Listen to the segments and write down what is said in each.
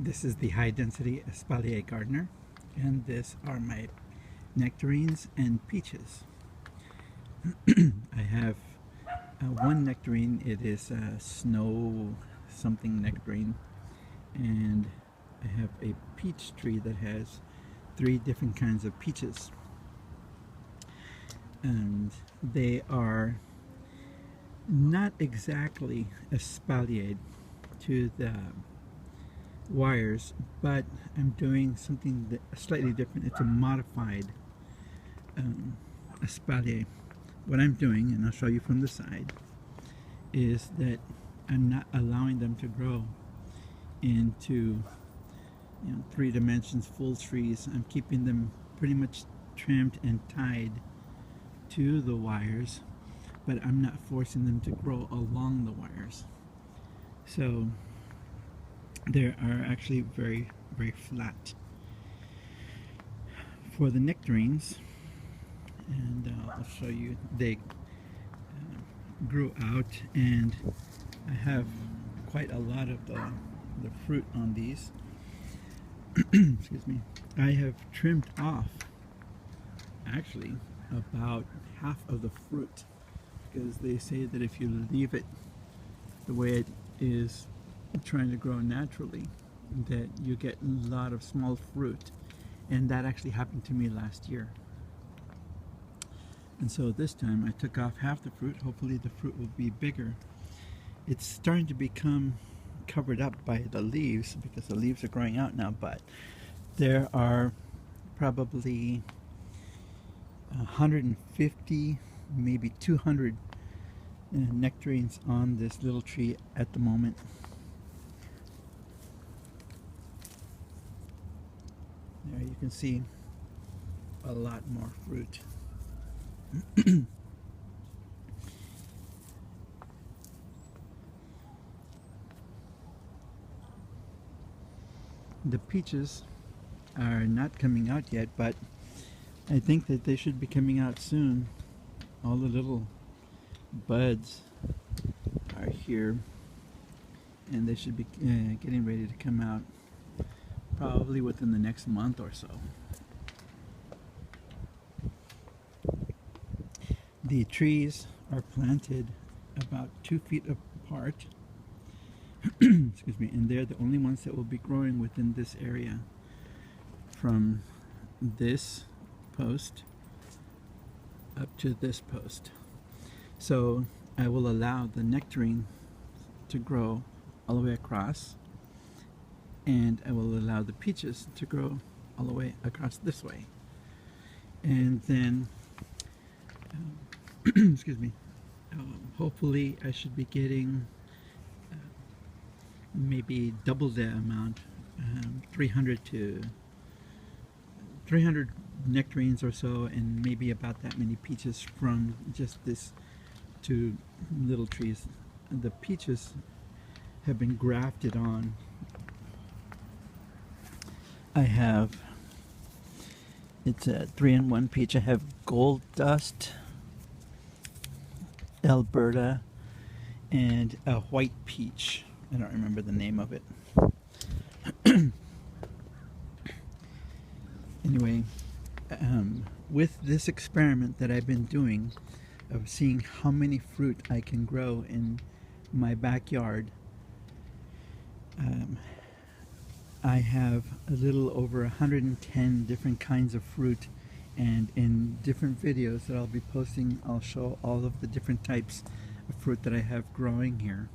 This is the high density Espalier Gardener, and this are my nectarines and peaches. I have one nectarine. It is a snow something nectarine, and I have a peach tree that has 3 different kinds of peaches, and they are not exactly espaliered to the wires, but I'm doing something slightly different. It's a modified espalier. What I'm doing, and I'll show you from the side, is that I'm not allowing them to grow into 3 dimensions, full trees. I'm keeping them pretty much trimmed and tied to the wires, but I'm not forcing them to grow along the wires. So they are actually very, very flat. For the nectarines, and I'll show you, they grew out, and I have quite a lot of the fruit on these. Excuse me. I have trimmed off actually about half of the fruit, because they say that if you leave it the way it is trying to grow naturally, that you get a lot of small fruit, and that actually happened to me last year. And so this time I took off half the fruit. Hopefully the fruit will be bigger. It's starting to become covered up by the leaves, because the leaves are growing out now, but there are probably 150, maybe 200 nectarines on this little tree at the moment. There you can see a lot more fruit. The peaches are not coming out yet, but I think that they should be coming out soon. All the little buds are here, and they should be getting ready to come out probably within the next month or so. The trees are planted about 2 feet apart. Excuse me, and they're the only ones that will be growing within this area, from this post up to this post. So I will allow the nectarine to grow all the way across, and I will allow the peaches to grow all the way across this way. And then excuse me, hopefully I should be getting maybe double the amount, 300 nectarines or so, and maybe about that many peaches from just this 2 little trees. The peaches have been grafted on. I have, it's a 3-in-1 peach. I have Gold Dust, Elberta, and a white peach. I don't remember the name of it. Anyway, with this experiment that I've been doing of seeing how many fruit I can grow in my backyard, I have a little over 110 different kinds of fruit, and in different videos that I'll be posting, I'll show all of the different types of fruit that I have growing here,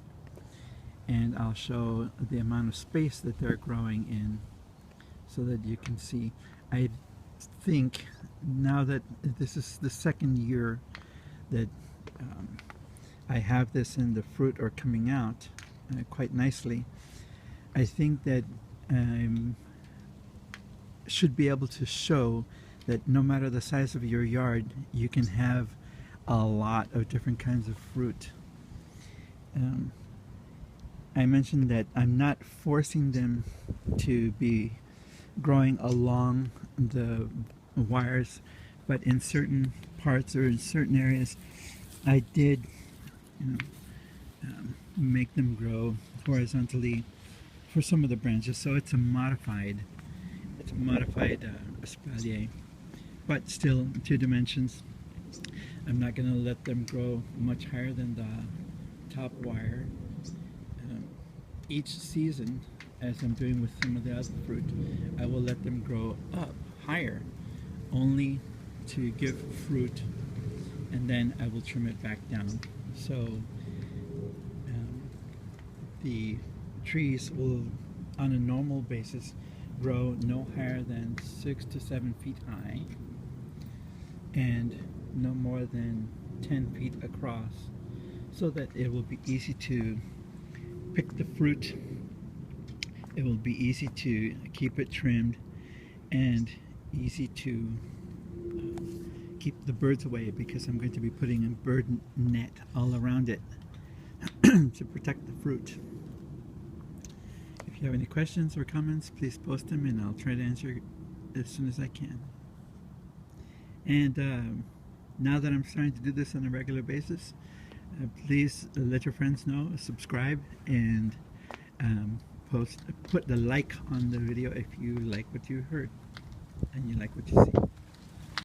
and I'll show the amount of space that they're growing in, so that you can see. I think now that this is the 2nd year that I have this, and the fruit are coming out quite nicely, I think that I should be able to show that no matter the size of your yard, you can have a lot of different kinds of fruit. I mentioned that I'm not forcing them to be growing along the wires, but in certain parts or in certain areas I did make them grow horizontally for some of the branches. So it's a modified espalier, but still 2 dimensions. I'm not going to let them grow much higher than the top wire. Each season, as I'm doing with some of the other fruit, I will let them grow up higher, only to give fruit, and then I will trim it back down. So the trees will, on a normal basis, grow no higher than 6 to 7 feet high and no more than 10 feet across, so that it will be easy to pick the fruit, it will be easy to keep it trimmed, and easy to keep the birds away, because I'm going to be putting a bird net all around it to protect the fruit. If you have any questions or comments, please post them and I'll try to answer as soon as I can. And now that I'm starting to do this on a regular basis, please let your friends know, subscribe, and put the like on the video if you like what you heard and you like what you see.